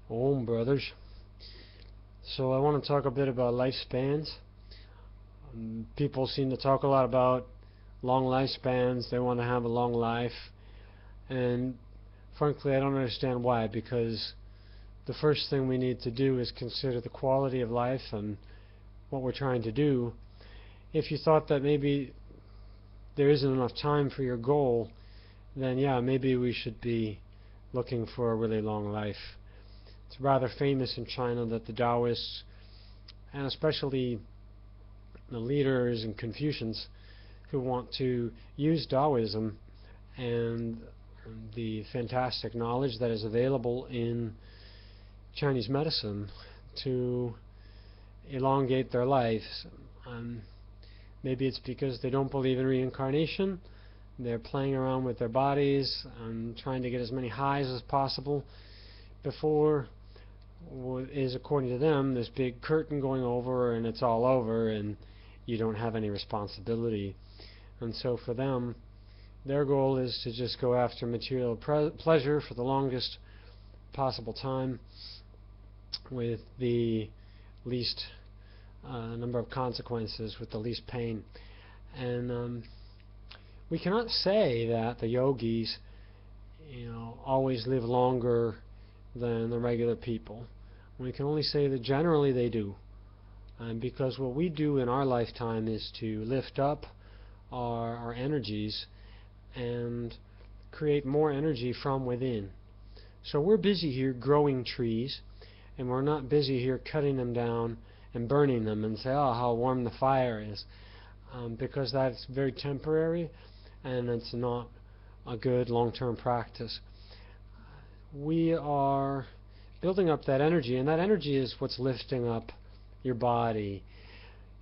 Brothers. So I want to talk a bit about lifespans. People seem to talk a lot about long lifespans. They want to have a long life, and frankly, I don't understand why. Because the first thing we need to do is consider the quality of life and what we're trying to do. If you thought that maybe there isn't enough time for your goal, then yeah, maybe we should be looking for a really long life. It's rather famous in China that the Taoists, and especially the leaders and Confucians who want to use Taoism and the fantastic knowledge that is available in Chinese medicine to elongate their lives. Maybe it's because they don't believe in reincarnation. They're playing around with their bodies and trying to get as many highs as possible before what is, according to them, this big curtain going over and it's all over and you don't have any responsibility. And so for them, their goal is to just go after material pleasure for the longest possible time with the least number of consequences, with the least pain. And we cannot say that the yogis, always live longer than the regular people. We can only say that generally they do. Because what we do in our lifetime is to lift up our energies and create more energy from within. So we're busy here growing trees, and we're not busy here cutting them down and burning them and say, oh, how warm the fire is, because that's very temporary and it's not a good long-term practice. We are building up that energy, and that energy is what's lifting up your body.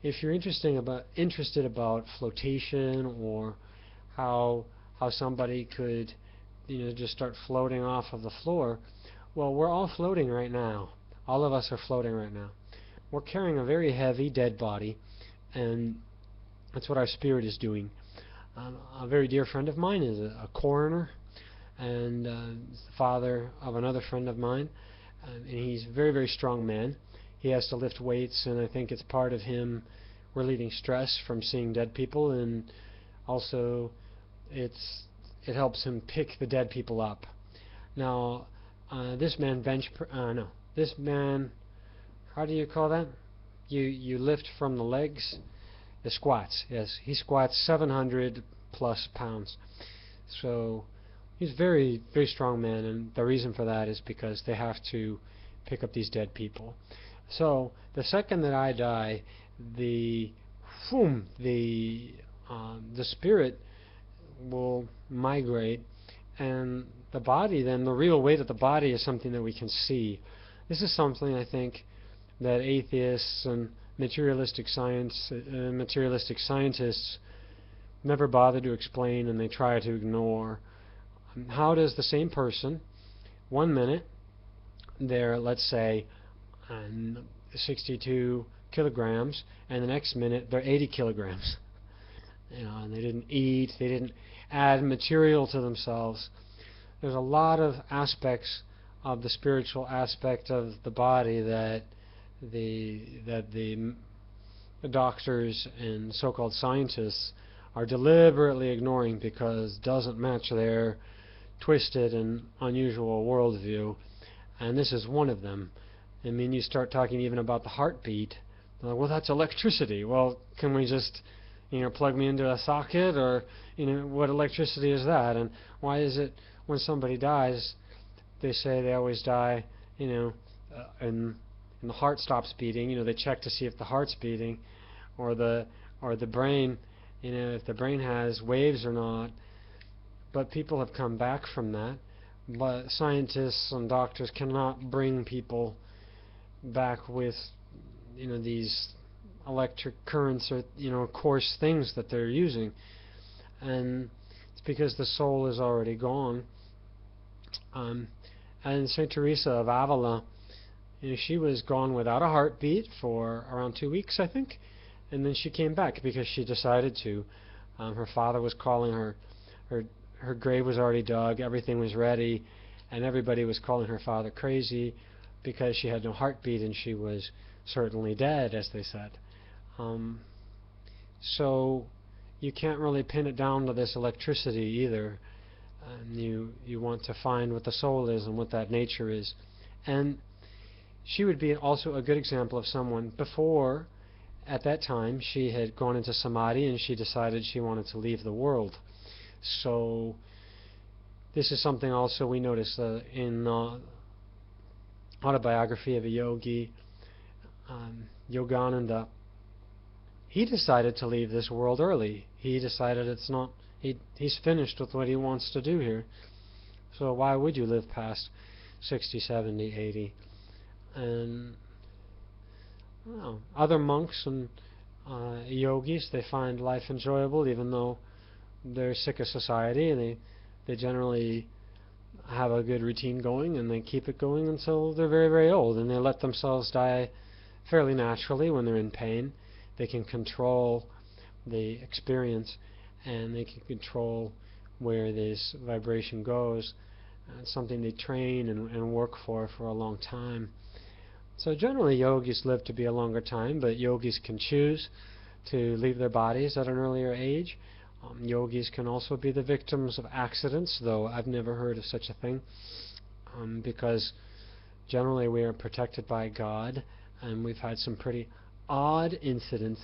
If you're interested about flotation, or how somebody could just start floating off of the floor, well, we're all floating right now. All of us are floating right now. We're carrying a very heavy dead body, and that's what our spirit is doing. A very dear friend of mine is a coroner, and is the father of another friend of mine, and he's a very, very strong man. He has to lift weights, and I think it's part of him relieving stress from seeing dead people, and also it helps him pick the dead people up. Now, this man how do you call that? You lift from the legs. The squats, yes, he squats 700 plus pounds. So he's a very, very strong man, and the reason for that is because they have to pick up these dead people. So the second that I die, the spirit will migrate, and the body, then the real weight of the body is something that we can see. This is something I think that atheists and materialistic scientists never bother to explain, and they try to ignore. How does the same person, 1 minute, they're, let's say, 62 kilograms, and the next minute they're 80 kilograms? And they didn't eat, they didn't add material to themselves. There's a lot of aspects of the spiritual aspect of the body that the doctors and so-called scientists are deliberately ignoring because it doesn't match their twisted and unusual worldview, and this is one of them. I mean, you start talking even about the heartbeat, they're like, well, that's electricity. Well, can we just plug me into a socket, or what electricity is that? And why is it when somebody dies, they say they always die, and the heart stops beating? They check to see if the heart's beating, or the brain, if the brain has waves or not. But people have come back from that. But scientists and doctors cannot bring people back with these electric currents or coarse things that they're using, and it's because the soul is already gone. And Saint Teresa of Avila, she was gone without a heartbeat for around 2 weeks, I think, and then she came back because she decided to. Her father was calling her. Her grave was already dug, everything was ready, and everybody was calling her father crazy. because she had no heartbeat and she was certainly dead, as they said. So you can't really pin it down to this electricity either. You want to find what the soul is and what that nature is. And she would be also a good example of someone before, at that time, she had gone into samadhi and she decided she wanted to leave the world. So this is something also we notice in autobiography of a yogi, Yogananda. He decided to leave this world early. He decided he's finished with what he wants to do here. So why would you live past 60, 70, 80? And well, other monks and yogis, they find life enjoyable even though they're sick of society, and they generally have a good routine going, and they keep it going until they're very, very old, and they let themselves die fairly naturally when they're in pain. They can control the experience, and they can control where this vibration goes. It's something they train and work for a long time. So generally yogis live to be a longer time, but yogis can choose to leave their bodies at an earlier age. Yogis can also be the victims of accidents, though I've never heard of such a thing, because generally we are protected by God, and we've had some pretty odd incidents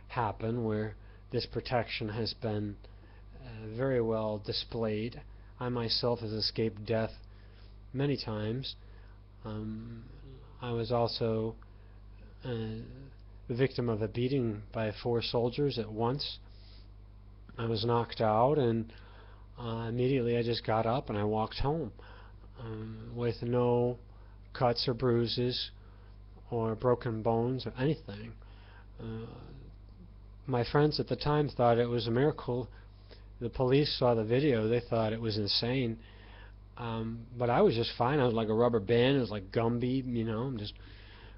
happen where this protection has been very well displayed. I myself have escaped death many times. I was also the victim of a beating by 4 soldiers at once. I was knocked out, and immediately I just got up and I walked home with no cuts or bruises or broken bones or anything. My friends at the time thought it was a miracle. The police saw the video. They thought it was insane. But I was just fine. I was like a rubber band. It was like Gumby, I'm just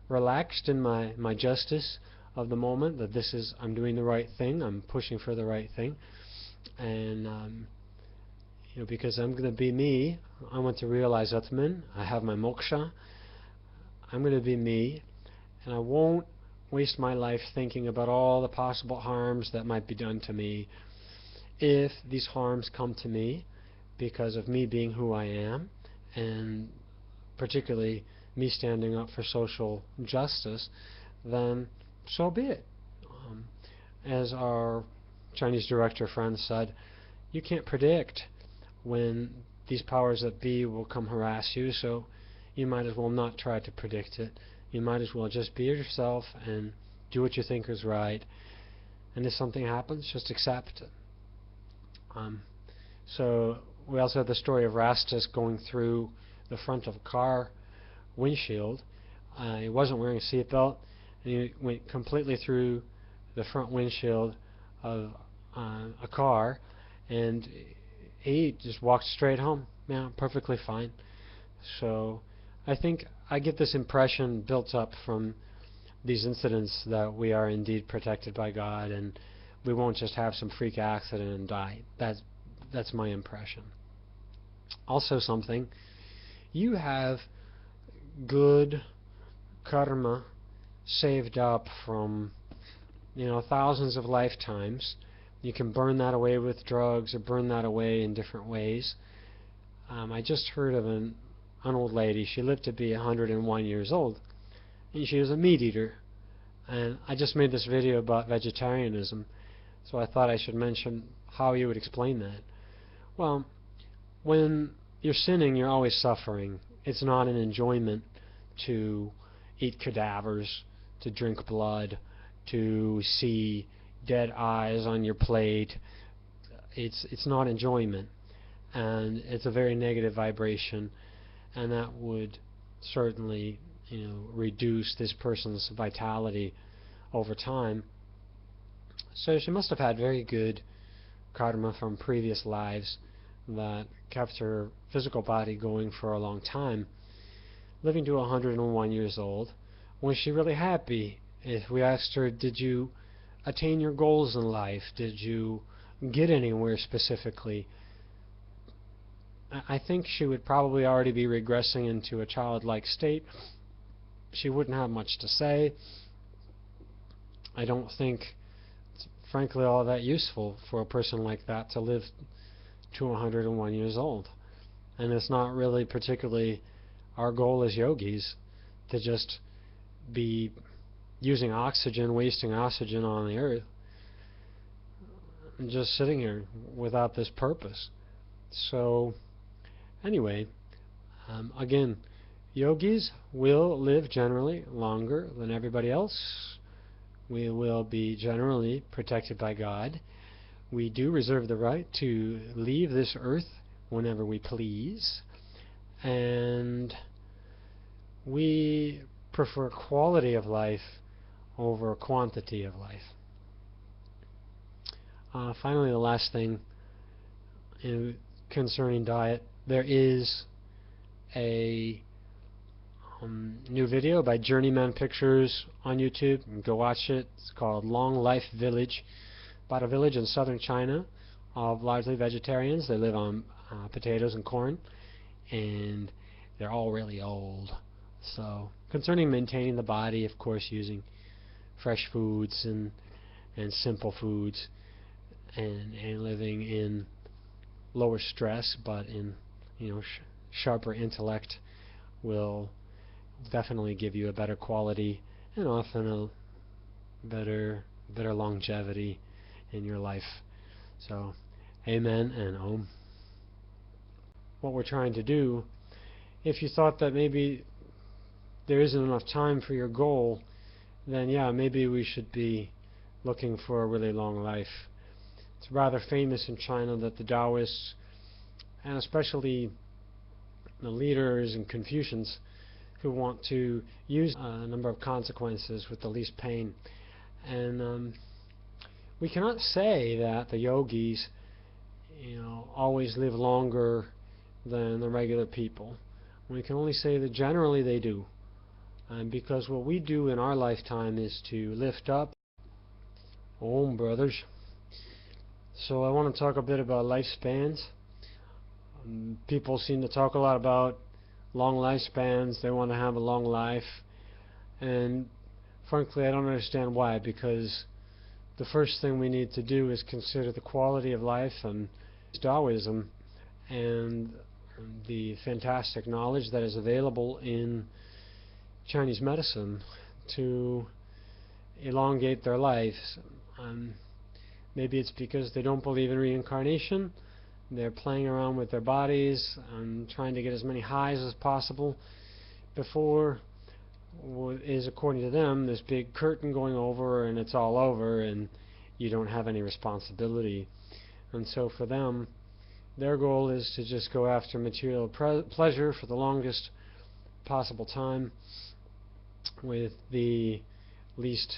relaxed in my justice of the moment, that I'm doing the right thing. I'm pushing for the right thing. And, because I'm going to be me, I want to realize Atman. I have my moksha. I'm going to be me, and I won't waste my life thinking about all the possible harms that might be done to me. If these harms come to me because of me being who I am, and particularly me standing up for social justice, then so be it. As our Chinese director friend said, you can't predict when these powers that be will come harass you, so you might as well not try to predict it. You might as well just be yourself and do what you think is right, and if something happens, just accept it. So we also have the story of Rastus going through the front of a car windshield. He wasn't wearing a seatbelt, and he went completely through the front windshield of a car, and he just walked straight home. Yeah, perfectly fine. So I think I get this impression built up from these incidents that we are indeed protected by God, and we won't just have some freak accident and die. That's my impression. Also something, you have good karma saved up from thousands of lifetimes. You can burn that away with drugs or burn that away in different ways. I just heard of an old lady. She lived to be 101 years old, and she was a meat eater. And I just made this video about vegetarianism, so I thought I should mention how you would explain that. Well, when you're sinning, you're always suffering. It's not an enjoyment to eat cadavers, to drink blood, to see dead eyes on your plate. It's not enjoyment, and it's a very negative vibration, and that would certainly reduce this person's vitality over time. So she must have had very good karma from previous lives that kept her physical body going for a long time. Living to 101 years old, was she really happy? If we asked her, did you attain your goals in life? Did you get anywhere specifically? I think she would probably already be regressing into a childlike state. She wouldn't have much to say. I don't think it's frankly all that useful for a person like that to live to 101 years old. And it's not really particularly our goal as yogis to just be using oxygen, wasting oxygen on the earth, and just sitting here without this purpose. So anyway, again, yogis will live generally longer than everybody else. We will be generally protected by God. We do reserve the right to leave this earth whenever we please, and we prefer quality of life over quantity of life. Finally, the last thing concerning diet, there is a new video by Journeyman Pictures on YouTube. Go watch it. It's called Long Life Village, about a village in southern China of largely vegetarians. They live on potatoes and corn, and they're all really old. So concerning maintaining the body, of course, using fresh foods and simple foods, and living in lower stress but in sharper intellect will definitely give you a better quality and often a better longevity in your life. So amen and om. What we're trying to do, if you thought that maybe there isn't enough time for your goal, then yeah, maybe we should be looking for a really long life. It's rather famous in China that the Taoists, and especially the leaders and Confucians, who want to use a number of consequences with the least pain. And we cannot say that the yogis always live longer than the regular people. We can only say that generally they do. Because what we do in our lifetime is to lift up. Om, brothers. So I want to talk a bit about lifespans. People seem to talk a lot about long lifespans. They want to have a long life. And frankly, I don't understand why, because the first thing we need to do is consider the quality of life and Taoism and the fantastic knowledge that is available in Chinese medicine to elongate their lives. Maybe it's because they don't believe in reincarnation. They're playing around with their bodies and trying to get as many highs as possible before what is, according to them, this big curtain going over and it's all over and you don't have any responsibility. And so for them, their goal is to just go after material pleasure for the longest possible time with the least